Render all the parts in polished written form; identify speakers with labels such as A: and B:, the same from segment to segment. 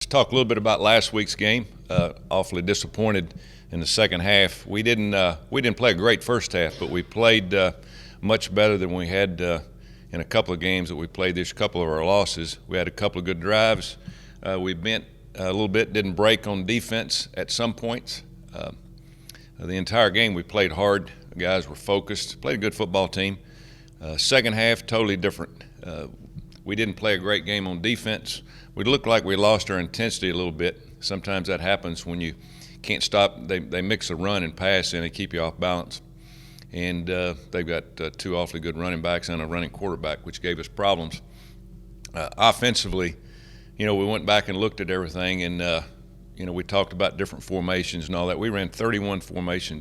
A: talk a little bit about last week's game. Awfully disappointed in the second half. We didn't play a great first half, but we played much better than we had in a couple of games that we played. This couple of our losses. We had a couple of good drives. We bent a little bit, didn't break on defense at some points. The entire game we played hard. The guys were focused. Played a good football team. Second half, totally different. We didn't play a great game on defense. We looked like we lost our intensity a little bit. Sometimes that happens when you can't stop. They mix a run and pass in and keep you off balance. And they've got two awfully good running backs and a running quarterback, which gave us problems. Offensively, we went back and looked at everything, and we talked about different formations and all that. We ran 31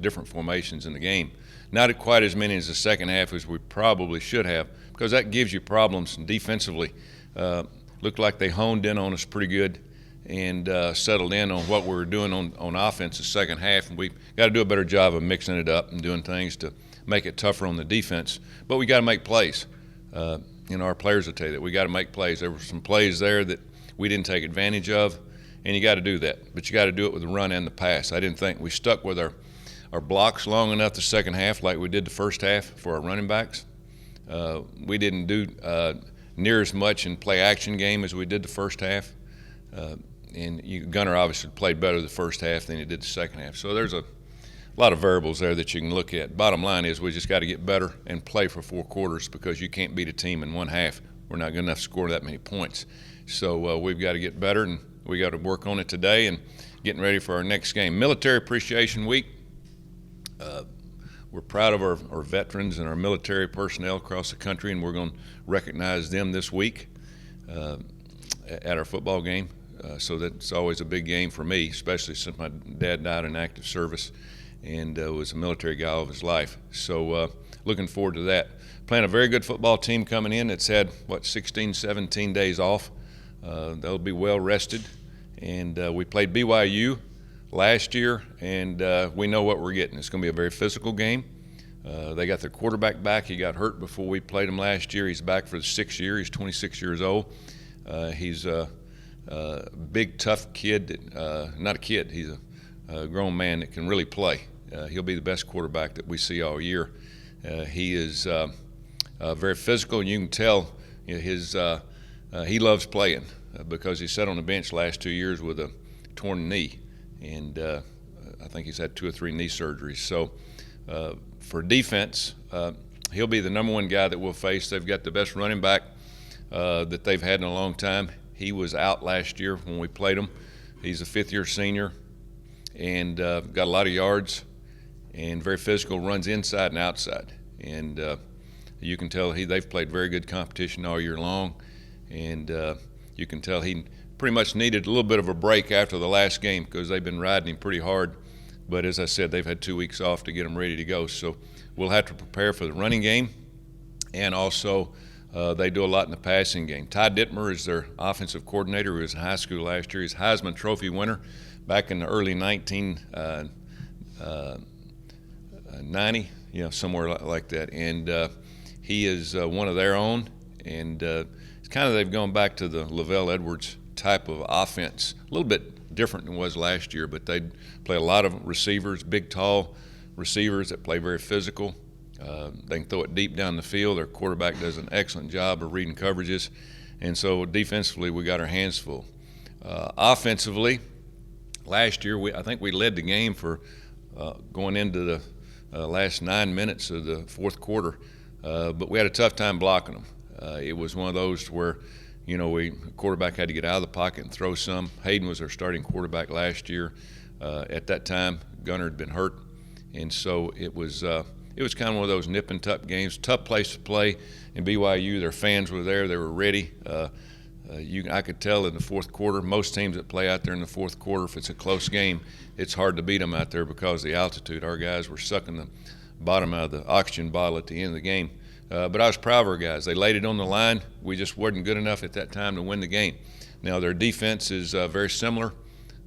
A: different formations in the game. Not quite as many as the second half as we probably should have, because that gives you problems defensively. Looked like they honed in on us pretty good and settled in on what we were doing on offense the second half. And we got to do a better job of mixing it up and doing things to make it tougher on the defense. But we got to make plays. Our players will tell you that we got to make plays. There were some plays there that we didn't take advantage of, and you got to do that. But you got to do it with the run and the pass. I didn't think we stuck with our blocks long enough the second half like we did the first half for our running backs. We didn't do near as much in play action game as we did the first half. And Gunner obviously played better the first half than he did the second half. So there's a lot of variables there that you can look at. Bottom line is we just got to get better and play for 4 quarters, because you can't beat a team in one half. We're not good enough to score that many points. So we've got to get better, and we got to work on it today and getting ready for our next game. Military Appreciation Week. We're proud of our veterans and our military personnel across the country, and we're going to recognize them this week at our football game. So that's always a big game for me, especially since my dad died in active service and was a military guy all of his life. So looking forward to that. Playing a very good football team coming in. It's had, 16, 17 days off. They'll be well rested. And we played BYU last year, and we know what we're getting. It's going to be a very physical game. They got their quarterback back. He got hurt before we played him last year. He's back for the 6th year. He's 26 years old. He's a big, tough kid. Not a kid. He's a grown man that can really play. He'll be the best quarterback that we see all year. He is very physical, and you can tell he loves playing because he sat on the bench last 2 years with a torn knee. And I think he's had 2 or 3 knee surgeries. So for defense, he'll be the number one guy that we'll face. They've got the best running back that they've had in a long time. He was out last year when we played him. He's a 5th-year senior and got a lot of yards and very physical, runs inside and outside. And you can tell they've played very good competition all year long. And you can tell he pretty much needed a little bit of a break after the last game because they've been riding him pretty hard. But as I said, they've had 2 weeks off to get him ready to go. So we'll have to prepare for the running game, and also they do a lot in the passing game. Ty Dittmer is their offensive coordinator, who was in high school last year. He's Heisman Trophy winner back in the early 1990, somewhere like that. And he is one of their own, and it's kind of they've gone back to the Lavelle Edwards type of offense, a little bit different than it was last year, but they play a lot of receivers, big, tall receivers that play very physical. They can throw it deep down the field. Their quarterback does an excellent job of reading coverages. And so defensively, we got our hands full. Offensively, last year, I think we led the game for going into the last 9 minutes of the fourth quarter, but we had a tough time blocking them. It was one of those where quarterback had to get out of the pocket and throw some. Hayden was our starting quarterback last year. At that time, Gunner had been hurt, and so it was kind of one of those nip and tuck games. Tough place to play in BYU. Their fans were there. They were ready. I could tell in the fourth quarter, most teams that play out there in the fourth quarter, if it's a close game, it's hard to beat them out there because of the altitude. Our guys were sucking the bottom out of the oxygen bottle at the end of the game. But I was proud of our guys. They laid it on the line. We just weren't good enough at that time to win the game. Now, their defense is very similar.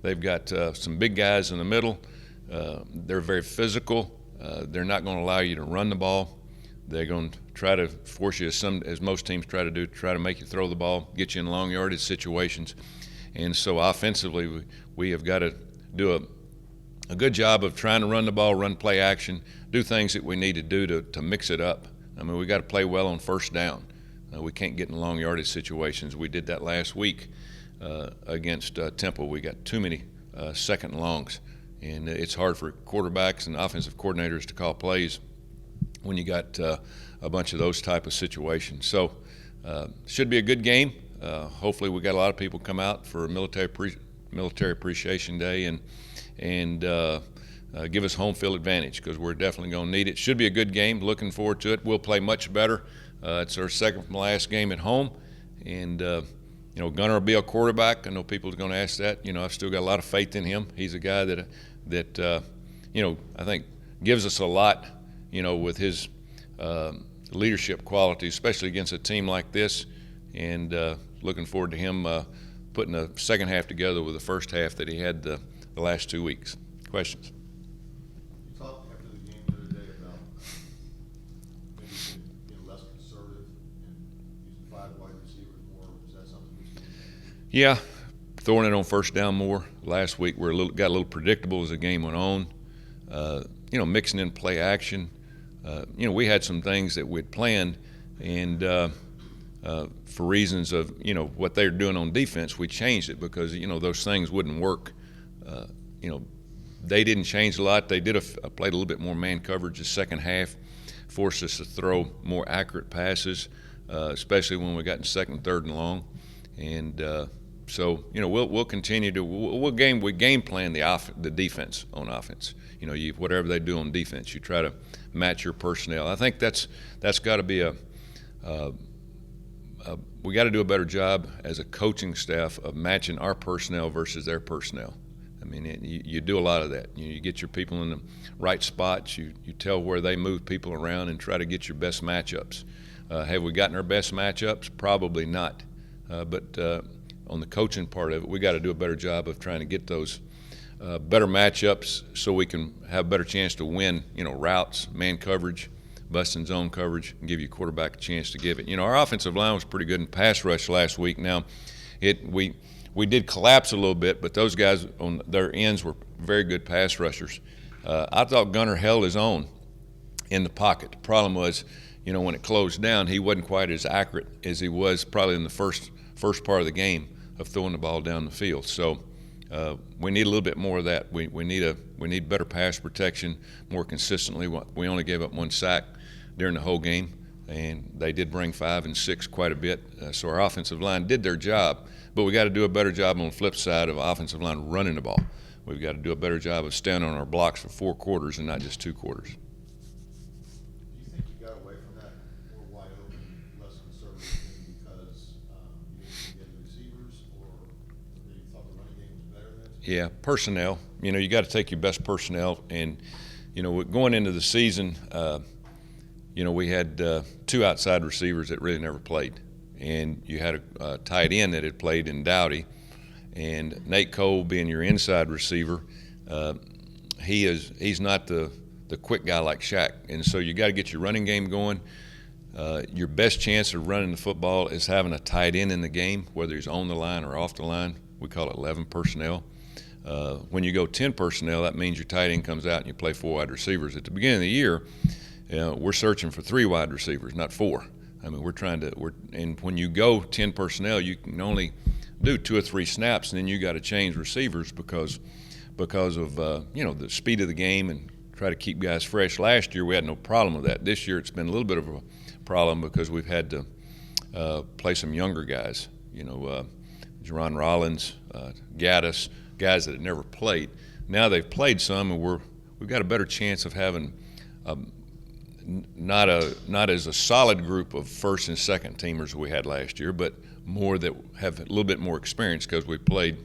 A: They've got some big guys in the middle. They're very physical. They're not going to allow you to run the ball. They're going to try to force you, as most teams try to do, try to make you throw the ball, get you in long yardage situations. And so offensively, we have got to do a good job of trying to run the ball, run play action, do things that we need to do to mix it up. I mean, we got to play well on first down. We can't get in long yardage situations. We did that last week against Temple. We got too many second and longs, and it's hard for quarterbacks and offensive coordinators to call plays when you got a bunch of those type of situations. So should be a good game. Hopefully we got a lot of people come out for Military Appreciation Day and give us home field advantage, because we're definitely going to need it. Should be a good game. Looking forward to it. We'll play much better. It's our second from last game at home, and Gunnar will be a quarterback. I know people are going to ask that. I've still got a lot of faith in him. He's a guy that I think gives us a lot, with his leadership qualities, especially against a team like this. And looking forward to him putting the second half together with the first half that he had the last 2 weeks. Questions?
B: You talked after the game the other day about maybe being less conservative and using 5 wide receivers more. Is that something you've seen?
A: Yeah, throwing it on first down more. Last week got a little predictable as the game went on. Mixing in play action. We had some things that we'd planned, and for reasons of what they were doing on defense, we changed it because those things wouldn't work. They didn't change a lot. They played a little bit more man coverage the second half, forced us to throw more accurate passes, especially when we got in second and third and long. And so we'll continue to we game plan the defense on offense. Whatever they do on defense, you try to match your personnel. I think that's got to be we got to do a better job as a coaching staff of matching our personnel versus their personnel. I mean, you do a lot of that. You get your people in the right spots. You tell where they move people around and try to get your best matchups. Have we gotten our best matchups? Probably not. But on the coaching part of it, we got to do a better job of trying to get those better matchups so we can have a better chance to win, routes, man coverage, busting zone coverage, and give your quarterback a chance to give it. Our offensive line was pretty good in pass rush last week. Now, we did collapse a little bit, but those guys on their ends were very good pass rushers. I thought Gunnar held his own in the pocket. The problem was, when it closed down, he wasn't quite as accurate as he was probably in the first part of the game of throwing the ball down the field. So we need a little bit more of that. We need better pass protection more consistently. We only gave up 1 sack during the whole game, and they did bring 5 and 6 quite a bit. So our offensive line did their job, but we got to do a better job on the flip side of offensive line running the ball. We've got to do a better job of standing on our blocks for 4 quarters and not just 2 quarters.
B: Do you think you got away from that more wide open, less conservative thing because you didn't get the receivers, or maybe you thought the running game was better than it?
A: Yeah, personnel. You got to take your best personnel, and going into the season, we had 2 outside receivers that really never played, and you had a tight end that had played in Dowdy, and Nate Cole being your inside receiver, he's not the quick guy like Shaq, and so you got to get your running game going. Your best chance of running the football is having a tight end in the game, whether he's on the line or off the line. We call it 11 personnel. When you go 10 personnel, that means your tight end comes out and you play 4 wide receivers. At the beginning of the year, we're searching for 3 wide receivers, not 4. I mean, and when you go 10 personnel, you can only do 2 or 3 snaps, and then you got to change receivers because of the speed of the game and try to keep guys fresh. Last year we had no problem with that. This year it's been a little bit of a problem because we've had to play some younger guys. Jerron Rollins, Gaddis, guys that had never played. Now they've played some, and we've got a better chance of having not as a solid group of first and second teamers we had last year, but more that have a little bit more experience because we played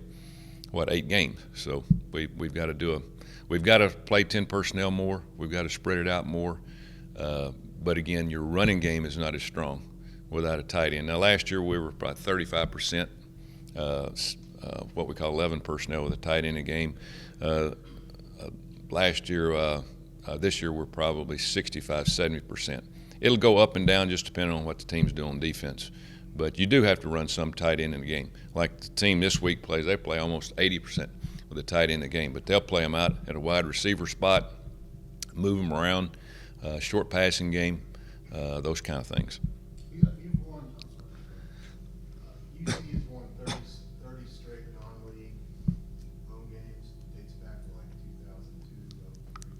A: 8 games. So we've got to play 10 personnel more. We've got to spread it out more. But again, your running game is not as strong without a tight end. Now last year we were about 35%, what we call 11 personnel with a tight end a game. This year we're probably 65-70%. It'll go up and down just depending on what the teams do on defense. But you do have to run some tight end in the game. Like the team this week plays, they play almost 80% with a tight end in the game. But they'll play them out at a wide receiver spot, move them around, short passing game, those kind of things.
B: You've won, UC has won 30 straight non-league home games. Dates back to like 2002, 2003.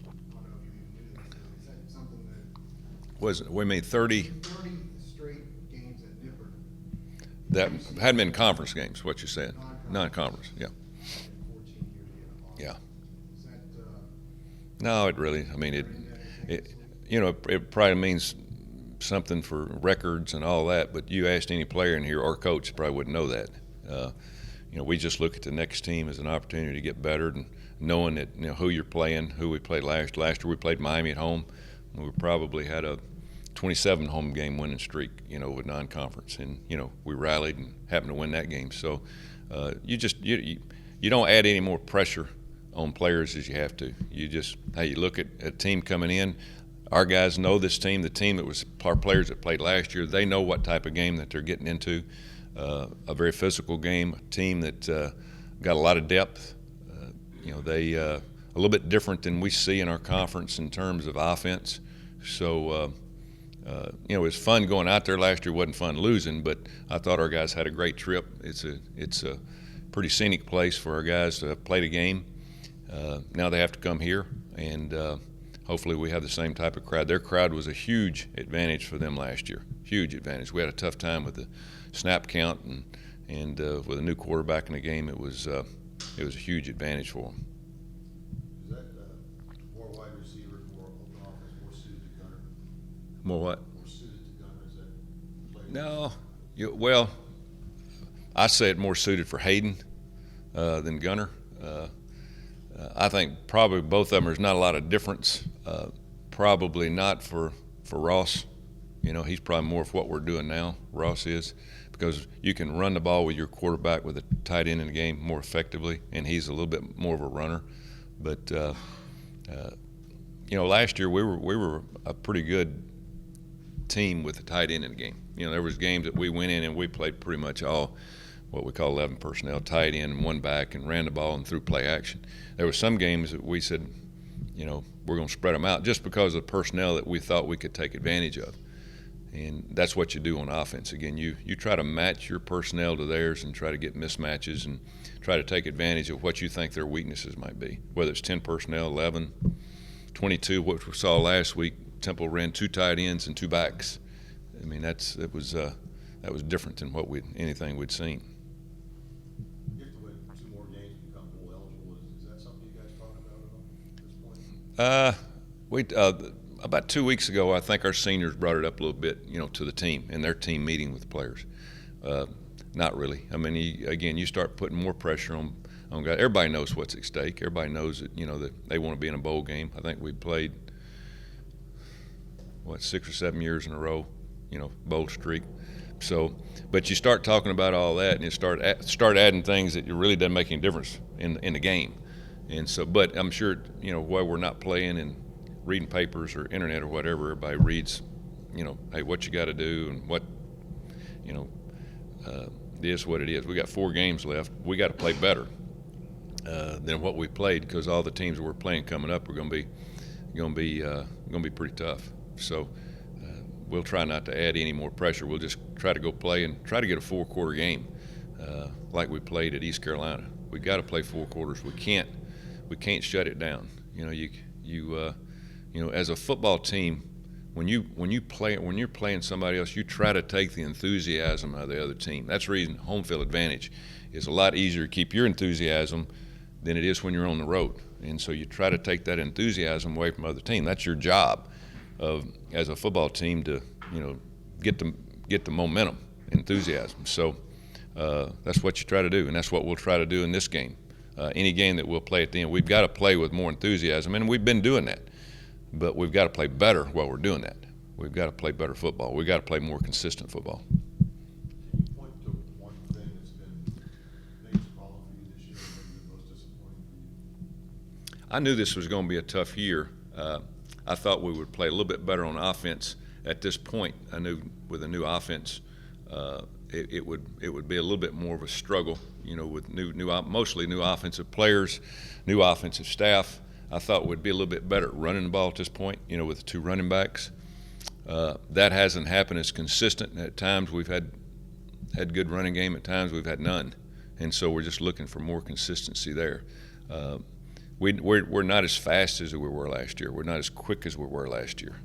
B: I don't know if you even knew that. Is that something that
A: We mean 30
B: straight games at Nippert?
A: that hadn't been conference games, what you said. Non-conference, yeah.
B: 14 years ago.
A: Yeah.
B: Is that,
A: No, it really, I mean, it probably means something for records and all that, but you asked any player in here or coach probably wouldn't know that. We just look at the next team as an opportunity to get better, and knowing that, who you're playing, who we played last year we played Miami at home. We probably had a 27 home game winning streak, with non-conference, and we rallied and happened to win that game. So you don't add any more pressure on players as you have to. You look at a team coming in. Our guys know this team. The team that was our players that played last year, they know what type of game that they're getting into. A very physical game, a team that got a lot of depth. They a little bit different than we see in our conference in terms of offense. So, it was fun going out there last year. It wasn't fun losing, but I thought our guys had a great trip. It's a pretty scenic place for our guys to play the game. Now they have to come here, and hopefully we have the same type of crowd. Their crowd was a huge advantage for them last year. Huge advantage. We had a tough time with the snap count, and with a new quarterback in the game, it was a huge advantage for them.
B: is that more wide receiver, more open offense, more suited to Gunner?
A: More what?
B: More suited to Gunner? Is that play?
A: No. Well, I say it more suited for Hayden than Gunner. I think probably both of them, there's not a lot of difference. Probably not for Ross. He's probably more of what we're doing now, Ross is, because you can run the ball with your quarterback with a tight end in the game more effectively, and he's a little bit more of a runner. But, last year we were a pretty good team with a tight end in the game. There was games that we went in and we played pretty much all what we call 11 personnel, tight end and one back, and ran the ball and threw play action. There were some games that we said, we're going to spread them out just because of the personnel that we thought we could take advantage of. And that's what you do on offense. Again, you try to match your personnel to theirs and try to get mismatches and try to take advantage of what you think their weaknesses might be, whether it's 10 personnel, 11, 22, what we saw last week. Temple ran 2 tight ends and 2 backs. I mean, that was different than anything we'd seen.
B: You have to win 2 more games to become bowl eligible. Is that something you guys talk about at all at this point?
A: About 2 weeks ago, I think our seniors brought it up a little bit, to the team and their team meeting with the players. Not really. I mean, you start putting more pressure on guys. Everybody knows what's at stake. Everybody knows that, that they want to be in a bowl game. I think we played 6 or 7 years in a row, bowl streak. So, but you start talking about all that, and you start adding things that really doesn't make any difference in the game. And so, but I'm sure, while we're not playing and reading papers or internet or whatever, everybody reads, hey, what you got to do and what, it is what it is. We got 4 games left. We got to play better than what we played, because all the teams that we're playing coming up are going to be pretty tough. So we'll try not to add any more pressure. We'll just try to go play and try to get a 4-quarter game like we played at East Carolina. We got to play 4 quarters. We can't shut it down. As a football team, when you're playing somebody else, you try to take the enthusiasm out of the other team. That's the reason home field advantage is a lot easier to keep your enthusiasm than it is when you're on the road. And so you try to take that enthusiasm away from the other team. That's your job as a football team to get the momentum, enthusiasm. So that's what you try to do, and that's what we'll try to do in this game. Any game that we'll play at the end, we've got to play with more enthusiasm, and we've been doing that. But we've got to play better while we're doing that. We've got to play better football. We've got to play more consistent football.
B: Can you point to one thing that's been a major problem for you this year, maybe the most disappointing for you?
A: I knew this was going to be a tough year. I thought we would play a little bit better on offense at this point, I knew with a new offense, it would be a little bit more of a struggle, with mostly new offensive players, new offensive staff. I thought we'd be a little bit better at running the ball at this point, with the two running backs. That hasn't happened as consistent. At times we've had good running game. At times we've had none, and so we're just looking for more consistency there. We're not as fast as we were last year. We're not as quick as we were last year.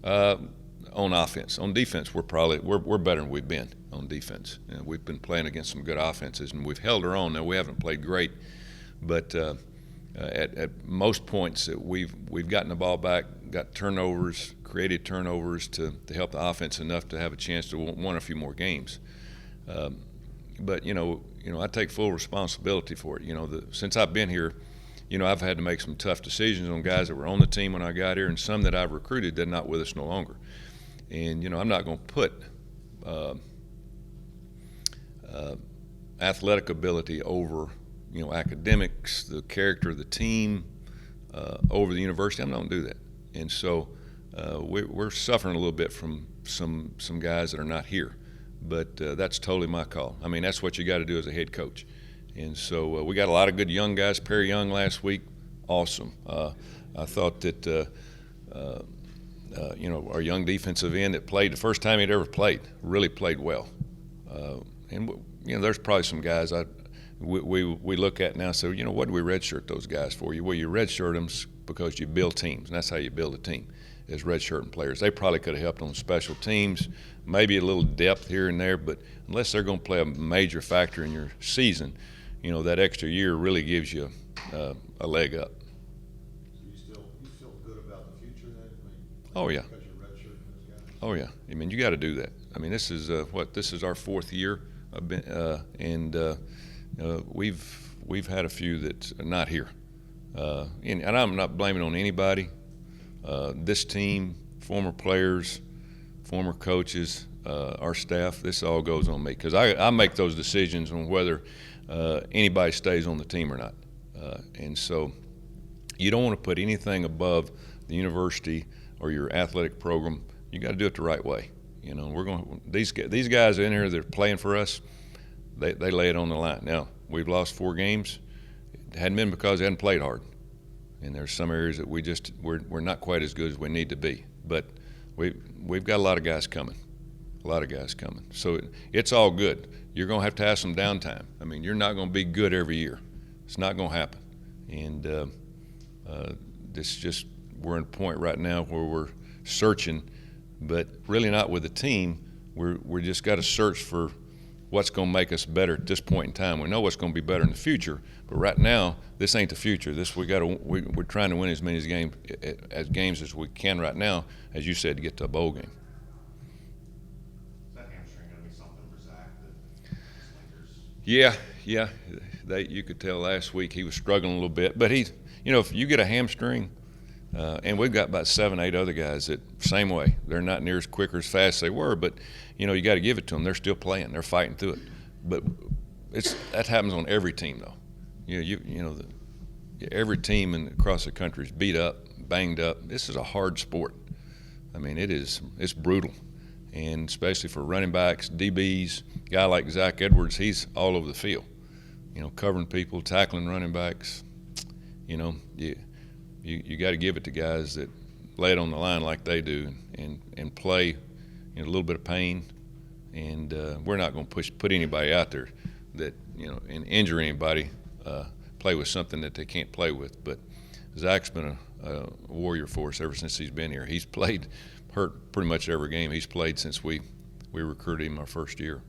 A: On offense, on defense, we're better than we've been on defense. We've been playing against some good offenses, and we've held our own. Now we haven't played great, but at most points that we've gotten the ball back, got turnovers, created turnovers to help the offense enough to have a chance to win a few more games. But I take full responsibility for it. Since I've been here, I've had to make some tough decisions on guys that were on the team when I got here, and some that I've recruited that are not with us no longer. And I'm not going to put athletic ability over academics, the character of the team, over the university. I'm not going to do that. And so we're suffering a little bit from some guys that are not here, but that's totally my call. I mean, that's what you got to do as a head coach. And so we got a lot of good young guys. Perry Young last week, awesome. I thought that our young defensive end that played the first time he'd ever played really played well. And there's probably some guys we look at now and say, what do we redshirt those guys for? Well, you redshirt them because you build teams, and that's how you build a team, is redshirting players. They probably could have helped on special teams, maybe a little depth here and there, but unless they're going to play a major factor in your season, that extra year really gives you a leg up.
B: So you feel good about the future then?
A: Oh, yeah.
B: Because you're redshirting those guys?
A: Oh, yeah. I mean, you got to do that. I mean, this is this is our fourth year, and we've had a few that are not here, and I'm not blaming on anybody. This team, former players, former coaches, our staff, this all goes on me because I make those decisions on whether anybody stays on the team or not. And so you don't want to put anything above the university or your athletic program. You got to do it the right way. These guys in here that are playing for us, they lay it on the line. Now, we've lost 4 games. It hadn't been because they hadn't played hard. And there's some areas that we're not quite as good as we need to be. But we've got a lot of guys coming. So it's all good. You're going to have some downtime. I mean, you're not going to be good every year. It's not going to happen. And we're in a point right now where we're searching, but really not with the team. We're just got to search for what's going to make us better at this point in time. We know what's going to be better in the future, but right now, this ain't the future. We're trying to win as many games as we can right now, as you said, to get to a bowl game.
C: Is that hamstring going to be something for Zach
A: Yeah. You could tell last week he was struggling a little bit, but if you get a hamstring, and we've got about 7, 8 other guys that same way. They're not near as quick or as fast as they were, but you got to give it to them. They're still playing. They're fighting through it. But that happens on every team though. Every team across the country is beat up, banged up. This is a hard sport. I mean, it's brutal, and especially for running backs, DBs. A guy like Zach Edwards, he's all over the field. Covering people, tackling running backs. You got to give it to guys that lay it on the line like they do and play a little bit of pain. And we're not going to put anybody out there that and injure anybody, play with something that they can't play with. But Zach's been a warrior for us ever since he's been here. He's hurt pretty much every game he's played since we recruited him our first year.